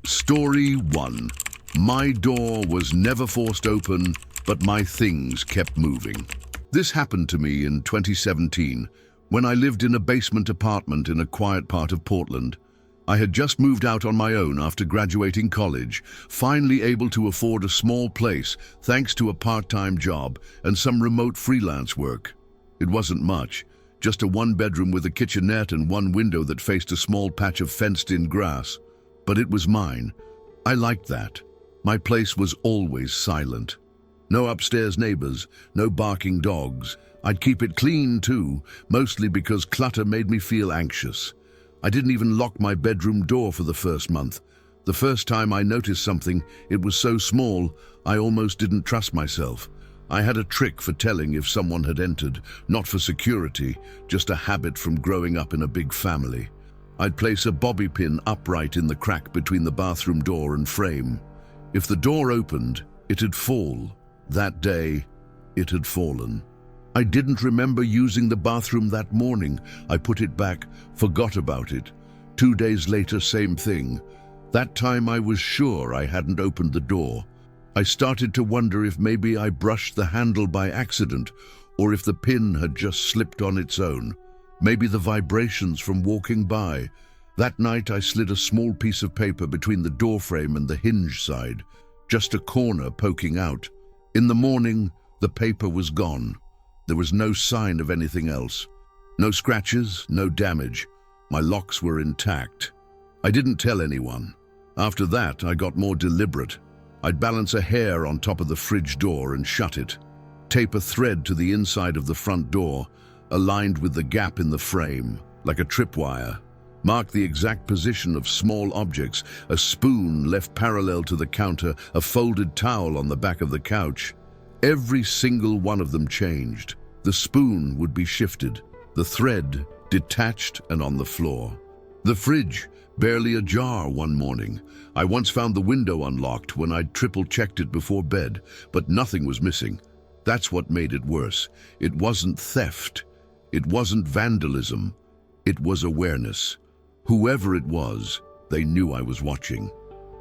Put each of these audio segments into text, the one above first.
Story 1. My door was never forced open, but my things kept moving. This happened to me in 2017, when I lived in a basement apartment in a quiet part of Portland. I had just moved out on my own after graduating college, finally able to afford a small place thanks to a part-time job and some remote freelance work. It wasn't much, just a one-bedroom with a kitchenette and one window that faced a small patch of fenced-in grass. But it was mine. I liked that. My place was always silent. No upstairs neighbors, no barking dogs. I'd keep it clean too, mostly because clutter made me feel anxious. I didn't even lock my bedroom door for the first month. The first time I noticed something, it was so small, I almost didn't trust myself. I had a trick for telling if someone had entered, not for security, just a habit from growing up in a big family. I'd place a bobby pin upright in the crack between the bathroom door and frame. If the door opened, it'd fall. That day, it had fallen. I didn't remember using the bathroom that morning. I put it back, forgot about it. 2 days later, same thing. That time I was sure I hadn't opened the door. I started to wonder if maybe I brushed the handle by accident, or if the pin had just slipped on its own. Maybe the vibrations from walking by. That night I slid a small piece of paper between the doorframe and the hinge side, just a corner poking out. In the morning, the paper was gone. There was no sign of anything else. No scratches, no damage. My locks were intact. I didn't tell anyone. After that, I got more deliberate. I'd balance a hair on top of the fridge door and shut it. Tape a thread to the inside of the front door, aligned with the gap in the frame, like a tripwire. Mark the exact position of small objects, a spoon left parallel to the counter, a folded towel on the back of the couch. Every single one of them changed. The spoon would be shifted, the thread detached and on the floor. The fridge, barely ajar one morning. I once found the window unlocked when I'd triple-checked it before bed, but nothing was missing. That's what made it worse. It wasn't theft. It wasn't vandalism. It was awareness. Whoever it was, they knew I was watching.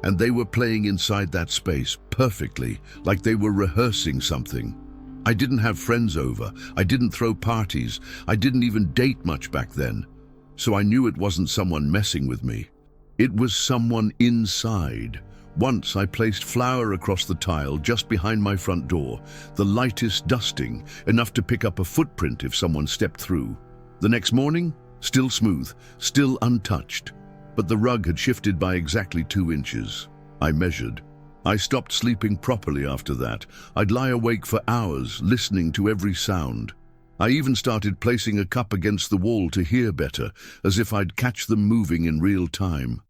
And they were playing inside that space perfectly, like they were rehearsing something. I didn't have friends over. I didn't throw parties. I didn't even date much back then. So I knew it wasn't someone messing with me. It was someone inside. Once I placed flour across the tile just behind my front door, the lightest dusting, enough to pick up a footprint if someone stepped through. The next morning, still smooth, still untouched. But the rug had shifted by exactly 2 inches. I measured. I stopped sleeping properly after that. I'd lie awake for hours, listening to every sound. I even started placing a cup against the wall to hear better, as if I'd catch them moving in real time.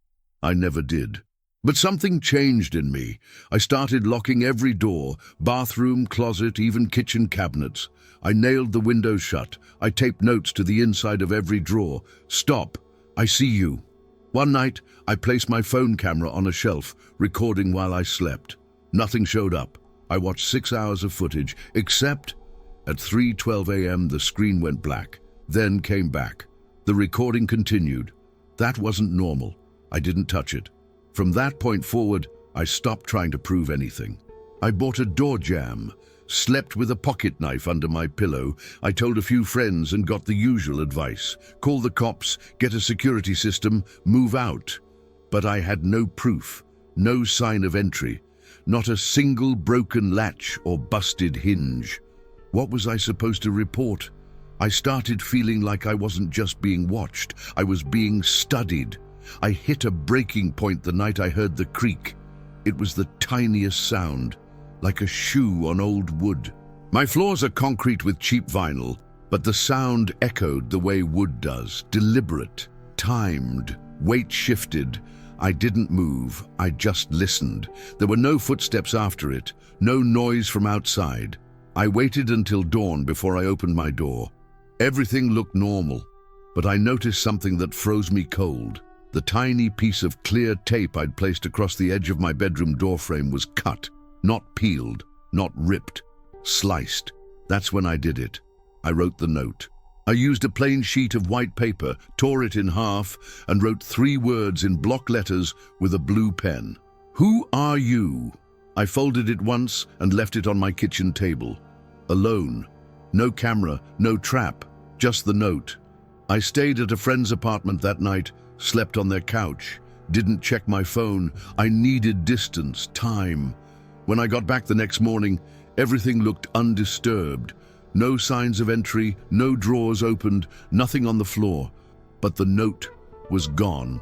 I never did. But something changed in me. I started locking every door, bathroom, closet, even kitchen cabinets. I nailed the windows shut. I taped notes to the inside of every drawer. Stop. I see you. One night, I placed my phone camera on a shelf, recording while I slept. Nothing showed up. I watched 6 hours of footage, except at 3:12 a.m. the screen went black, then came back. The recording continued. That wasn't normal. I didn't touch it. From that point forward, I stopped trying to prove anything. I bought a door jamb, slept with a pocket knife under my pillow. I told a few friends and got the usual advice. Call the cops, get a security system, move out. But I had no proof, no sign of entry, not a single broken latch or busted hinge. What was I supposed to report? I started feeling like I wasn't just being watched, I was being studied. I hit a breaking point the night I heard the creak. It was the tiniest sound, like a shoe on old wood. My floors are concrete with cheap vinyl, but the sound echoed the way wood does, deliberate, timed, weight shifted. I didn't move, I just listened. There were no footsteps after it, no noise from outside. I waited until dawn before I opened my door. Everything looked normal, but I noticed something that froze me cold. The tiny piece of clear tape I'd placed across the edge of my bedroom doorframe was cut, not peeled, not ripped, sliced. That's when I did it. I wrote the note. I used a plain sheet of white paper, tore it in half, and wrote 3 words in block letters with a blue pen. "Who are you?" I folded it once and left it on my kitchen table. Alone. No camera, no trap, just the note. I stayed at a friend's apartment that night, slept on their couch, didn't check my phone. I needed distance, time. When I got back the next morning, everything looked undisturbed. No signs of entry, no drawers opened, nothing on the floor. But the note was gone.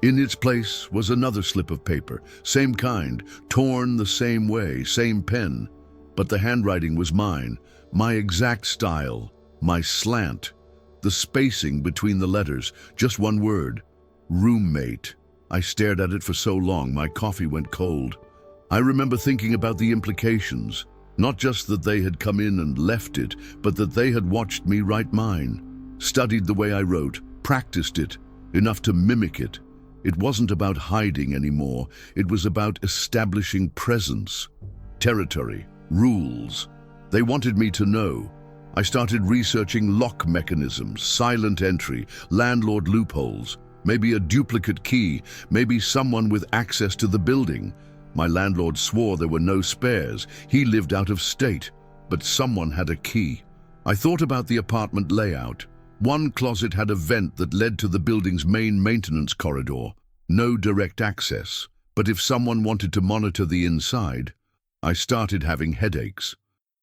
In its place was another slip of paper, same kind, torn the same way, same pen. But the handwriting was mine, my exact style, my slant. The spacing between the letters, just one word. Roommate. I stared at it for so long, my coffee went cold. I remember thinking about the implications. Not just that they had come in and left it, but that they had watched me write mine. Studied the way I wrote, practiced it, enough to mimic it. It wasn't about hiding anymore. It was about establishing presence, territory, rules. They wanted me to know. I started researching lock mechanisms, silent entry, landlord loopholes, maybe a duplicate key, maybe someone with access to the building. My landlord swore there were no spares. He lived out of state, but someone had a key. I thought about the apartment layout. One closet had a vent that led to the building's main maintenance corridor. No direct access, but if someone wanted to monitor the inside, I started having headaches.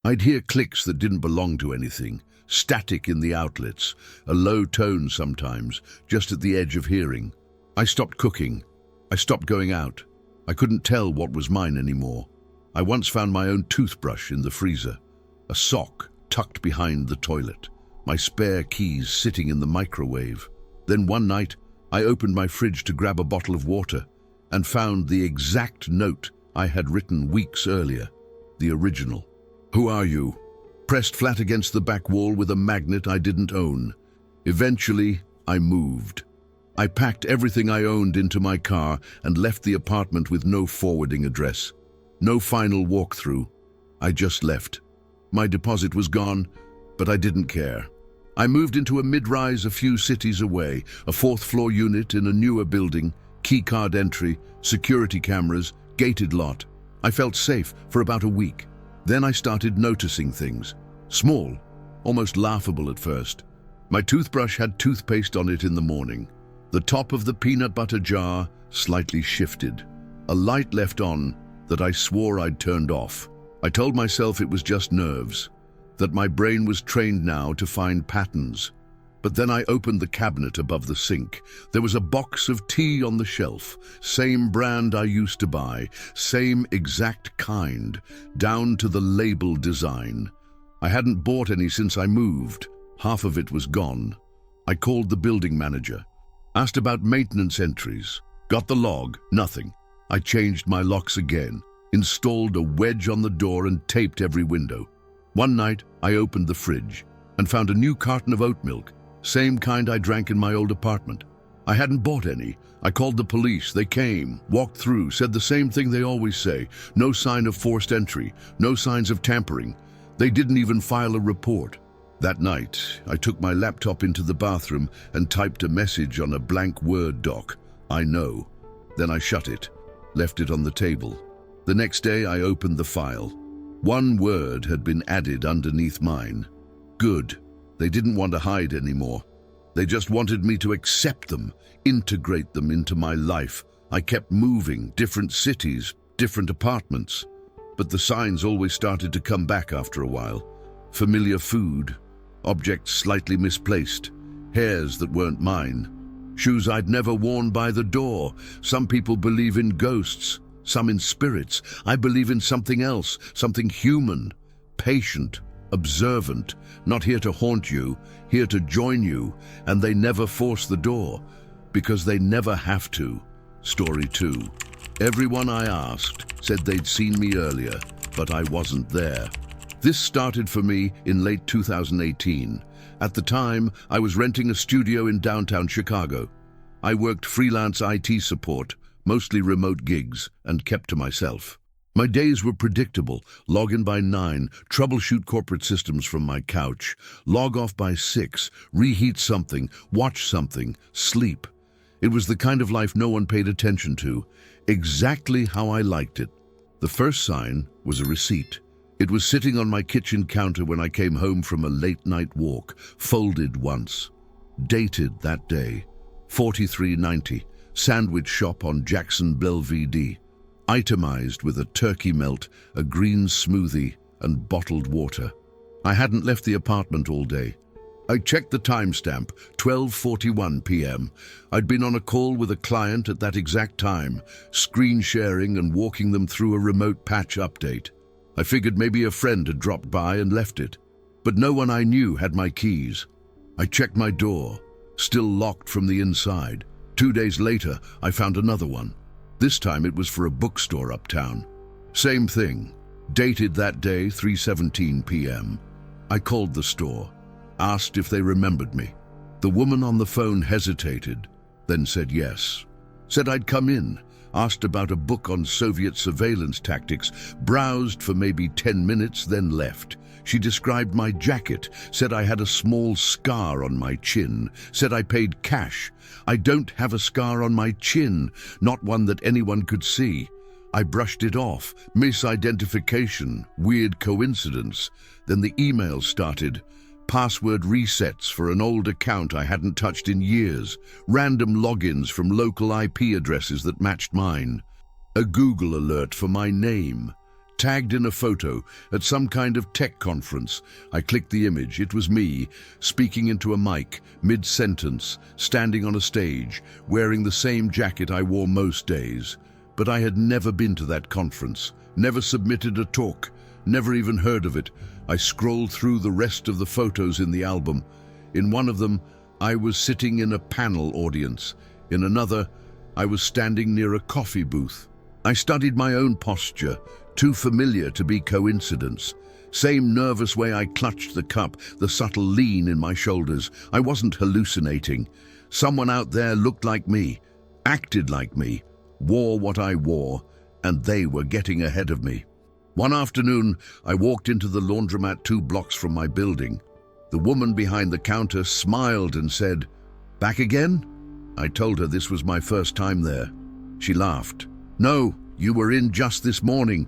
I'd hear clicks that didn't belong to anything, static in the outlets, a low tone sometimes, just at the edge of hearing. I stopped cooking. I stopped going out. I couldn't tell what was mine anymore. I once found my own toothbrush in the freezer, a sock tucked behind the toilet, my spare keys sitting in the microwave. Then one night, I opened my fridge to grab a bottle of water and found the exact note I had written weeks earlier, the original. "Who are you?" Pressed flat against the back wall with a magnet I didn't own. Eventually, I moved. I packed everything I owned into my car and left the apartment with no forwarding address. No final walkthrough. I just left. My deposit was gone, but I didn't care. I moved into a mid-rise a few cities away, a 4th-floor unit in a newer building, keycard entry, security cameras, gated lot. I felt safe for about a week. Then I started noticing things. Small, almost laughable at first. My toothbrush had toothpaste on it in the morning. The top of the peanut butter jar slightly shifted. A light left on that I swore I'd turned off. I told myself it was just nerves, that my brain was trained now to find patterns. But then I opened the cabinet above the sink. There was a box of tea on the shelf, same brand I used to buy, same exact kind, down to the label design. I hadn't bought any since I moved. Half of it was gone. I called the building manager, asked about maintenance entries, got the log, nothing. I changed my locks again, installed a wedge on the door and taped every window. One night, I opened the fridge and found a new carton of oat milk, same kind I drank in my old apartment. I hadn't bought any. I called the police. They came, walked through, said the same thing they always say. No sign of forced entry, no signs of tampering. They didn't even file a report. That night, I took my laptop into the bathroom and typed a message on a blank Word doc. I know. Then I shut it, left it on the table. The next day, I opened the file. One word had been added underneath mine. Good. They didn't want to hide anymore. They just wanted me to accept them, integrate them into my life. I kept moving, different cities, different apartments. But the signs always started to come back after a while. Familiar food, objects slightly misplaced, hairs that weren't mine, shoes I'd never worn by the door. Some people believe in ghosts, some in spirits. I believe in something else, something human, patient, observant, not here to haunt you, here to join you, and they never force the door, because they never have to. Story 2. Everyone I asked said they'd seen me earlier, but I wasn't there. This started for me in late 2018. At the time, I was renting a studio in downtown Chicago. I worked freelance IT support, mostly remote gigs, and kept to myself. My days were predictable. Log in by 9, troubleshoot corporate systems from my couch. Log off by 6, reheat something, watch something, sleep. It was the kind of life no one paid attention to. Exactly how I liked it. The first sign was a receipt. It was sitting on my kitchen counter when I came home from a late-night walk, folded once. Dated that day. 4390, sandwich shop on Jackson Belvedere. Itemized with a turkey melt, a green smoothie, and bottled water. I hadn't left the apartment all day. I checked the timestamp, 12:41 p.m. I'd been on a call with a client at that exact time, screen sharing and walking them through a remote patch update. I figured maybe a friend had dropped by and left it, but no one I knew had my keys. I checked my door, still locked from the inside. 2 days later, I found another one. This time it was for a bookstore uptown. Same thing, dated that day, 3:17 p.m. I called the store, asked if they remembered me. The woman on the phone hesitated, then said yes. Said I'd come in, asked about a book on Soviet surveillance tactics, browsed for maybe 10 minutes, then left. She described my jacket, said I had a small scar on my chin, said I paid cash. I don't have a scar on my chin, not one that anyone could see. I brushed it off, misidentification, weird coincidence. Then the email started. Password resets for an old account I hadn't touched in years, random logins from local IP addresses that matched mine, a Google alert for my name, tagged in a photo at some kind of tech conference. I clicked the image. It was me, speaking into a mic, mid-sentence, standing on a stage, wearing the same jacket I wore most days. But I had never been to that conference, never submitted a talk, never even heard of it. I scrolled through the rest of the photos in the album. In one of them, I was sitting in a panel audience. In another, I was standing near a coffee booth. I studied my own posture, too familiar to be coincidence. Same nervous way I clutched the cup, the subtle lean in my shoulders. I wasn't hallucinating. Someone out there looked like me, acted like me, wore what I wore, and they were getting ahead of me. One afternoon, I walked into the laundromat 2 blocks from my building. The woman behind the counter smiled and said, "Back again?" I told her this was my first time there. She laughed. "No, you were in just this morning.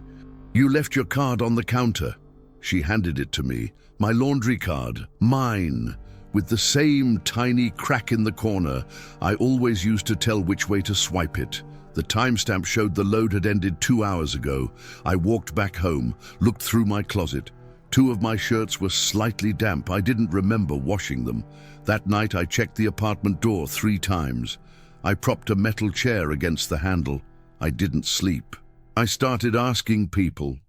You left your card on the counter." She handed it to me, my laundry card, mine, with the same tiny crack in the corner I always used to tell which way to swipe it. The timestamp showed the load had ended 2 hours ago. I walked back home, looked through my closet. 2 of my shirts were slightly damp. I didn't remember washing them. That night I checked the apartment door 3 times. I propped a metal chair against the handle. I didn't sleep. I started asking people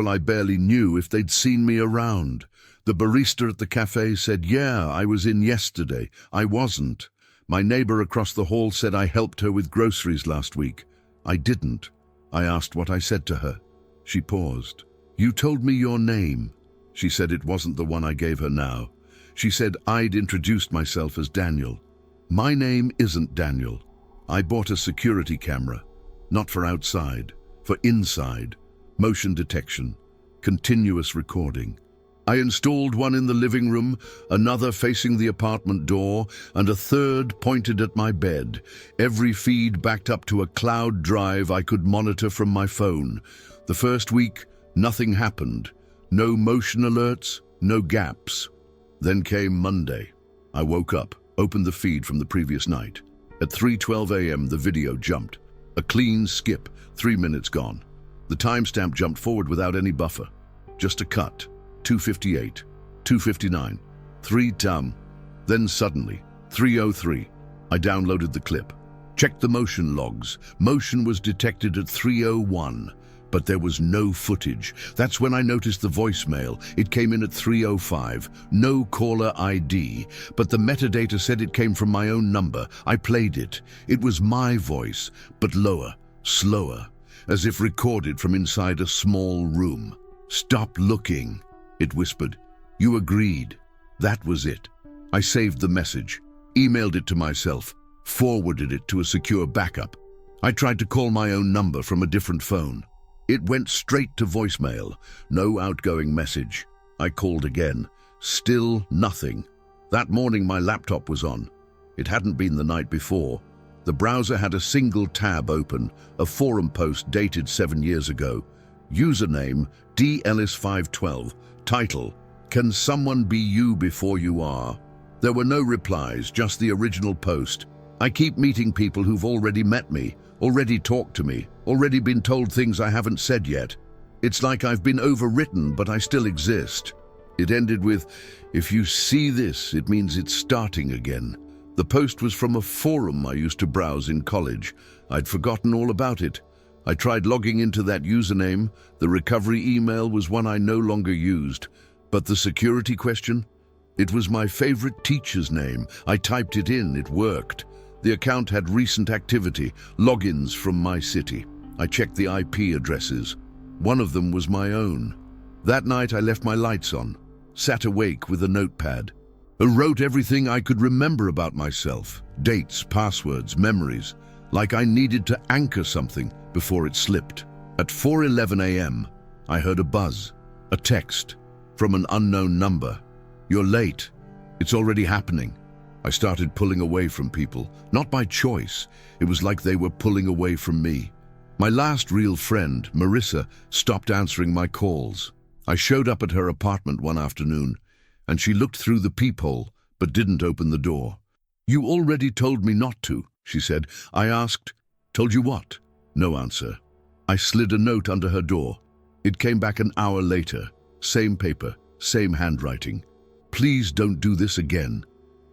I barely knew, if they'd seen me around. The barista at the cafe said, "Yeah, I was in yesterday." I wasn't. My neighbor across the hall said I helped her with groceries last week. I didn't. I asked what I said to her. She paused. "You told me your name." She said it wasn't the one I gave her now. She said I'd introduced myself as Daniel. My name isn't Daniel. I bought a security camera. Not for outside, for inside. Motion detection. Continuous recording. I installed one in the living room, another facing the apartment door, and a third pointed at my bed. Every feed backed up to a cloud drive I could monitor from my phone. The first week, nothing happened. No motion alerts, no gaps. Then came Monday. I woke up, opened the feed from the previous night. At 3:12 a.m., the video jumped. A clean skip, 3 minutes gone. The timestamp jumped forward without any buffer. Just a cut. 2:58, 2:59, 3 done. Then suddenly, 3:03, I downloaded the clip. Checked the motion logs. Motion was detected at 3:01, but there was no footage. That's when I noticed the voicemail. It came in at 3:05. No caller ID, but the metadata said it came from my own number. I played it. It was my voice, but lower, slower, as if recorded from inside a small room. "Stop looking," it whispered. "You agreed." That was it. I saved the message, emailed it to myself, forwarded it to a secure backup. I tried to call my own number from a different phone. It went straight to voicemail. No outgoing message. I called again. Still nothing. That morning my laptop was on. It hadn't been the night before. The browser had a single tab open, a forum post dated 7 years ago. Username, DEllis512. Title, Can Someone Be You Before You Are? There were no replies, just the original post. I keep meeting people who've already met me, already talked to me, already been told things I haven't said yet. It's like I've been overwritten, but I still exist. It ended with, if you see this, it means it's starting again. The post was from a forum I used to browse in college. I'd forgotten all about it. I tried logging into that username. The recovery email was one I no longer used. But the security question? It was my favorite teacher's name. I typed it in, it worked. The account had recent activity, logins from my city. I checked the IP addresses. One of them was my own. That night I left my lights on, sat awake with a notepad. I wrote everything I could remember about myself, dates, passwords, memories, like I needed to anchor something before it slipped. At 4:11 a.m., I heard a buzz, a text from an unknown number. You're late. It's already happening. I started pulling away from people, not by choice. It was like they were pulling away from me. My last real friend, Marissa, stopped answering my calls. I showed up at her apartment one afternoon, and she looked through the peephole, but didn't open the door. You already told me not to, she said. I asked, told you what? No answer. I slid a note under her door. It came back an hour later. Same paper, same handwriting. Please don't do this again.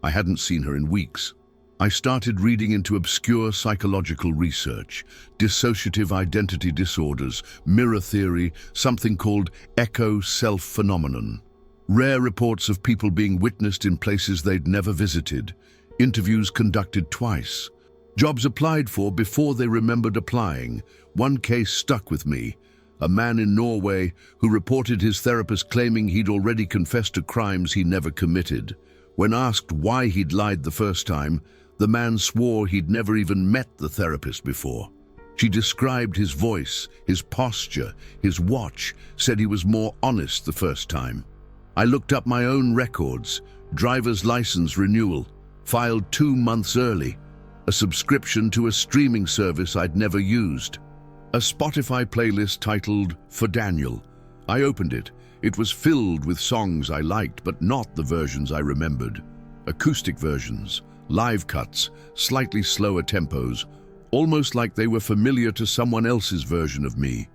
I hadn't seen her in weeks. I started reading into obscure psychological research, dissociative identity disorders, mirror theory, something called echo self phenomenon. Rare reports of people being witnessed in places they'd never visited, interviews conducted twice, jobs applied for before they remembered applying. One case stuck with me, a man in Norway who reported his therapist claiming he'd already confessed to crimes he never committed. When asked why he'd lied the first time, the man swore he'd never even met the therapist before. She described his voice, his posture, his watch, said he was more honest the first time. I looked up my own records, driver's license renewal, filed 2 months early, a subscription to a streaming service I'd never used, a Spotify playlist titled For Daniel. I opened it. It was filled with songs I liked, but not the versions I remembered. Acoustic versions, live cuts, slightly slower tempos, almost like they were familiar to someone else's version of me.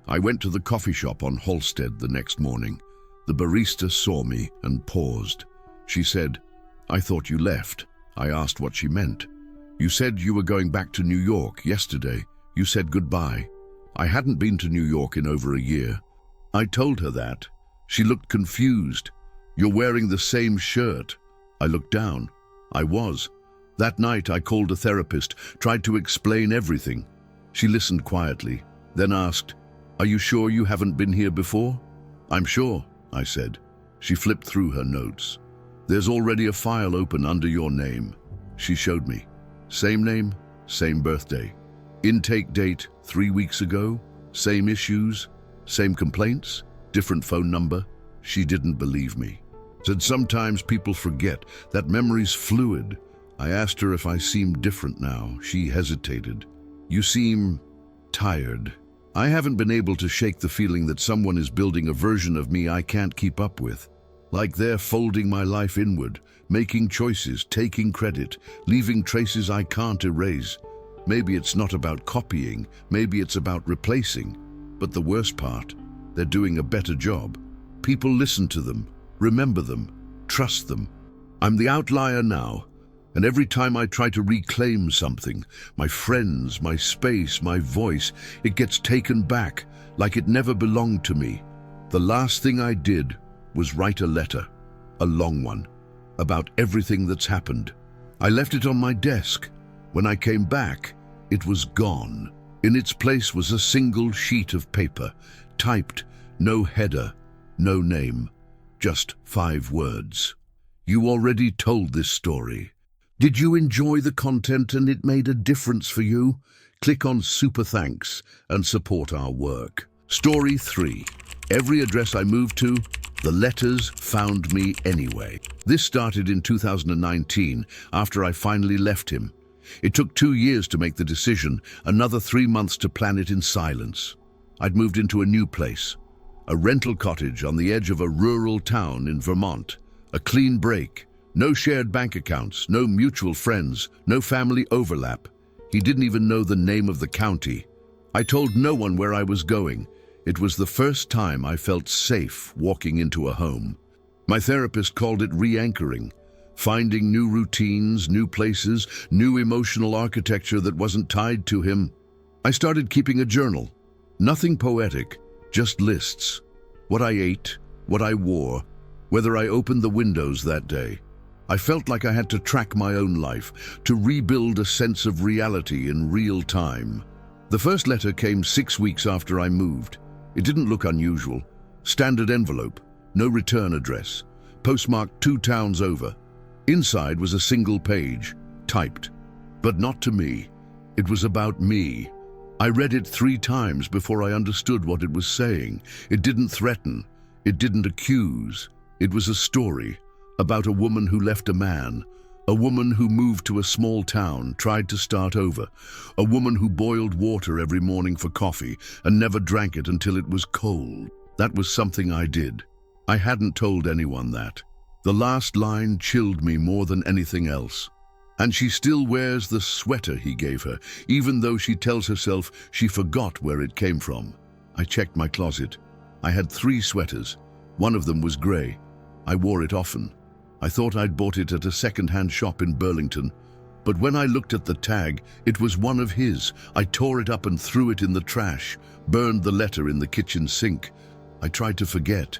I went to the coffee shop on Halsted the next morning. The barista saw me and paused. She said, I thought you left. I asked what she meant. You said you were going back to New York yesterday. You said goodbye. I hadn't been to New York in over a year. I told her that. She looked confused. You're wearing the same shirt. I looked down. I was. That night I called a therapist, tried to explain everything. She listened quietly, then asked, Are you sure you haven't been here before? I'm sure, I said. She flipped through her notes. There's already a file open under your name. She showed me. Same name, same birthday. Intake date 3 weeks ago, same issues, same complaints, different phone number. She didn't believe me. Said sometimes people forget, that memory's fluid. I asked her if I seemed different now. She hesitated. You seem tired. I haven't been able to shake the feeling that someone is building a version of me I can't keep up with. Like they're folding my life inward, making choices, taking credit, leaving traces I can't erase. Maybe it's not about copying, maybe it's about replacing. But the worst part, they're doing a better job. People listen to them, remember them, trust them. I'm the outlier now, and every time I try to reclaim something, my friends, my space, my voice, it gets taken back, like it never belonged to me. The last thing I did was write a letter, a long one, about everything that's happened. I left it on my desk. When I came back, it was gone. In its place was a single sheet of paper, typed, no header, no name, just 5 words. You already told this story. Did you enjoy the content and it made a difference for you? Click on Super Thanks and support our work. Story 3. Every address I moved to, the letters found me anyway. This started in 2019, after I finally left him. It took 2 years to make the decision, another 3 months to plan it in silence. I'd moved into a new place, a rental cottage on the edge of a rural town in Vermont. A clean break, no shared bank accounts, no mutual friends, no family overlap. He didn't even know the name of the county. I told no one where I was going. It was the first time I felt safe walking into a home. My therapist called it re-anchoring, finding new routines, new places, new emotional architecture that wasn't tied to him. I started keeping a journal. Nothing poetic, just lists. What I ate, what I wore, whether I opened the windows that day. I felt like I had to track my own life, to rebuild a sense of reality in real time. The first letter came 6 weeks after I moved. It didn't look unusual. Standard envelope, no return address, postmarked 2 towns over. Inside was a single page, typed. But not to me. It was about me. I read it 3 times before I understood what it was saying. It didn't threaten. It didn't accuse. It was a story about a woman who left a man, a woman who moved to a small town, tried to start over, a woman who boiled water every morning for coffee and never drank it until it was cold. That was something I did. I hadn't told anyone that. The last line chilled me more than anything else. And she still wears the sweater he gave her, even though she tells herself she forgot where it came from. I checked my closet. I had 3 sweaters. One of them was grey. I wore it often. I thought I'd bought it at a second-hand shop in Burlington, but when I looked at the tag, it was one of his. I tore it up and threw it in the trash, burned the letter in the kitchen sink. I tried to forget.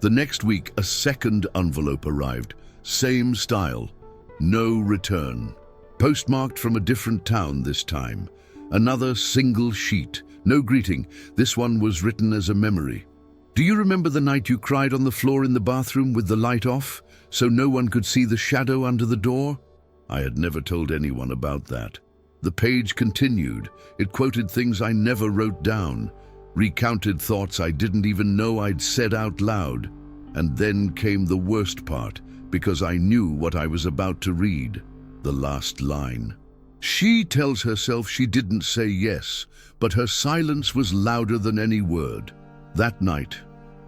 The next week, a second envelope arrived. Same style. No return. Postmarked from a different town this time. Another single sheet. No greeting. This one was written as a memory. Do you remember the night you cried on the floor in the bathroom with the light off, so no one could see the shadow under the door? I had never told anyone about that. The page continued. It quoted things I never wrote down, recounted thoughts I didn't even know I'd said out loud. And then came the worst part, because I knew what I was about to read. The last line. She tells herself she didn't say yes, but her silence was louder than any word. That night,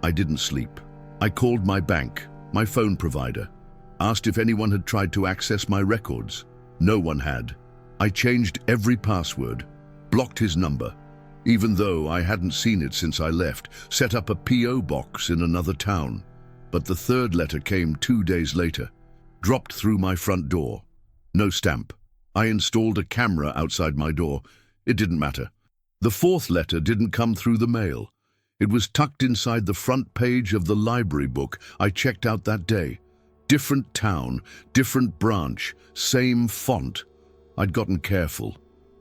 I didn't sleep. I called my bank, my phone provider, asked if anyone had tried to access my records. No one had. I changed every password, blocked his number, even though I hadn't seen it since I left, set up a P.O. box in another town. But the 3rd letter came 2 days later, dropped through my front door. No stamp. I installed a camera outside my door. It didn't matter. The 4th letter didn't come through the mail. It was tucked inside the front page of the library book I checked out that day. Different town, different branch, same font. I'd gotten careful.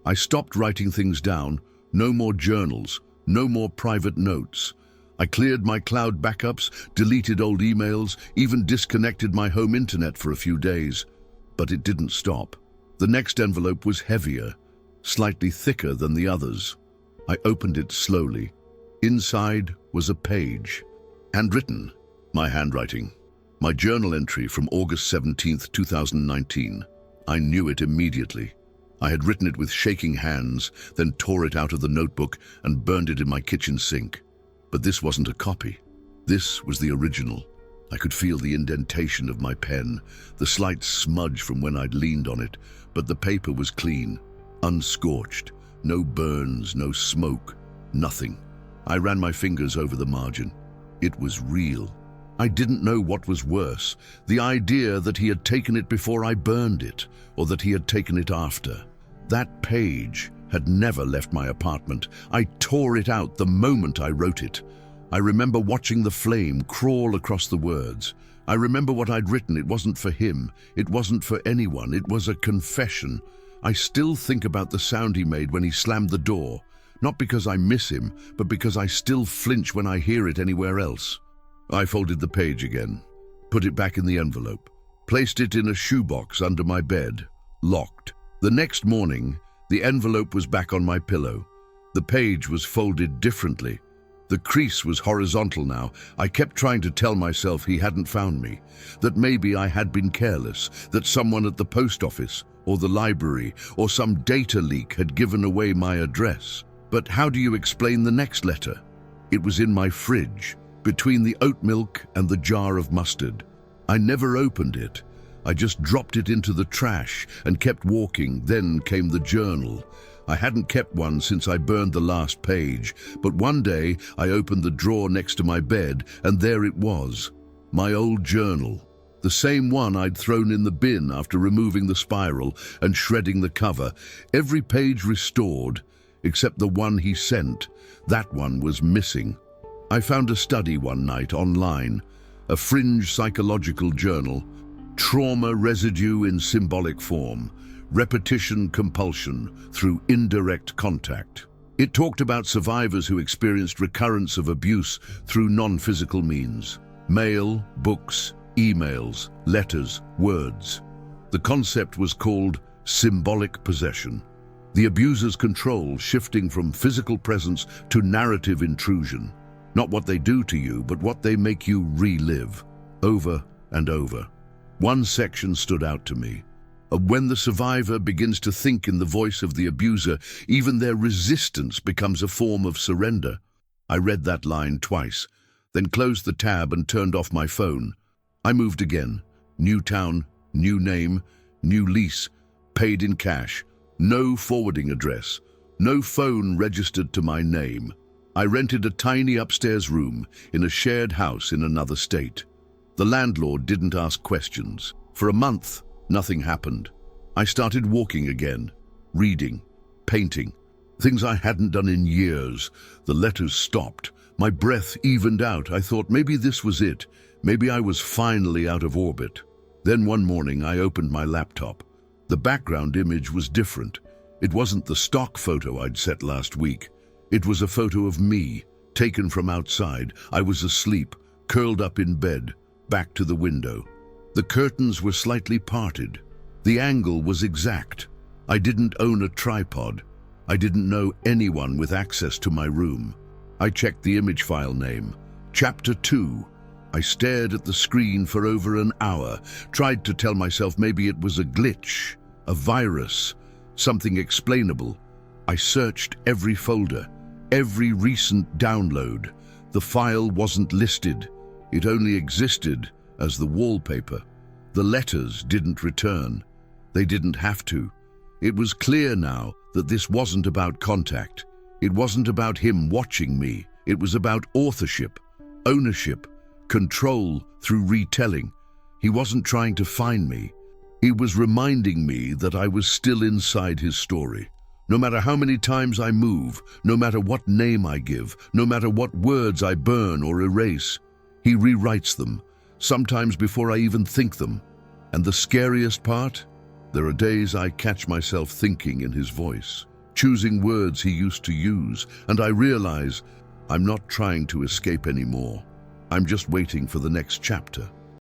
I stopped writing things down. No more journals, no more private notes. I cleared my cloud backups, deleted old emails, even disconnected my home internet for a few days. But it didn't stop. The next envelope was heavier, slightly thicker than the others. I opened it slowly. Inside was a page, handwritten, my handwriting, my journal entry from August 17th, 2019. I knew it immediately. I had written it with shaking hands, then tore it out of the notebook and burned it in my kitchen sink. But this wasn't a copy. This was the original. I could feel the indentation of my pen, the slight smudge from when I'd leaned on it, but the paper was clean, unscorched, no burns, no smoke, nothing. I ran my fingers over the margin. It was real. I didn't know what was worse, the idea that he had taken it before I burned it, or that he had taken it after. That page had never left my apartment. I tore it out the moment I wrote it. I remember watching the flame crawl across the words. I remember what I'd written. It wasn't for him. It wasn't for anyone. It was a confession. I still think about the sound he made when he slammed the door. Not because I miss him, but because I still flinch when I hear it anywhere else. I folded the page again, put it back in the envelope, placed it in a shoebox under my bed, locked. The next morning, the envelope was back on my pillow. The page was folded differently, The crease was horizontal now. I kept trying to tell myself he hadn't found me, that maybe I had been careless, that someone at the post office or the library or some data leak had given away my address. But how do you explain the next letter? It was in my fridge, between the oat milk and the jar of mustard. I never opened it. I just dropped it into the trash and kept walking. Then came the journal. I hadn't kept one since I burned the last page, but one day I opened the drawer next to my bed and there it was, my old journal. The same one I'd thrown in the bin after removing the spiral and shredding the cover. Every page restored, except the one he sent. That one was missing. I found a study one night online, a fringe psychological journal, Trauma Residue in Symbolic Form, Repetition Compulsion Through Indirect Contact. It talked about survivors who experienced recurrence of abuse through non-physical means: mail, books, emails, letters, words. The concept was called symbolic possession. The abuser's control shifting from physical presence to narrative intrusion. Not what they do to you, but what they make you relive, over and over. One section stood out to me. When the survivor begins to think in the voice of the abuser, even their resistance becomes a form of surrender. I read that line twice, then closed the tab and turned off my phone. I moved again. New town, new name, new lease, paid in cash, no forwarding address, no phone registered to my name. I rented a tiny upstairs room in a shared house in another state. The landlord didn't ask questions. For a month, nothing happened. I started walking again, reading, painting, things I hadn't done in years. The letters stopped. My breath evened out. I thought maybe this was it. Maybe I was finally out of orbit. Then one morning I opened my laptop. The background image was different. It wasn't the stock photo I'd set last week. It was a photo of me, taken from outside. I was asleep, curled up in bed, back to the window. The curtains were slightly parted. The angle was exact. I didn't own a tripod. I didn't know anyone with access to my room. I checked the image file name, Chapter 2. I stared at the screen for over an hour, tried to tell myself maybe it was a glitch, a virus, something explainable. I searched every folder, every recent download. The file wasn't listed. It only existed as the wallpaper. The letters didn't return. They didn't have to. It was clear now that this wasn't about contact. It wasn't about him watching me. It was about authorship, ownership, control through retelling. He wasn't trying to find me. He was reminding me that I was still inside his story. No matter how many times I move, no matter what name I give, no matter what words I burn or erase, he rewrites them, sometimes before I even think them. And the scariest part? There are days I catch myself thinking in his voice, choosing words he used to use, and I realize I'm not trying to escape anymore. I'm just waiting for the next chapter.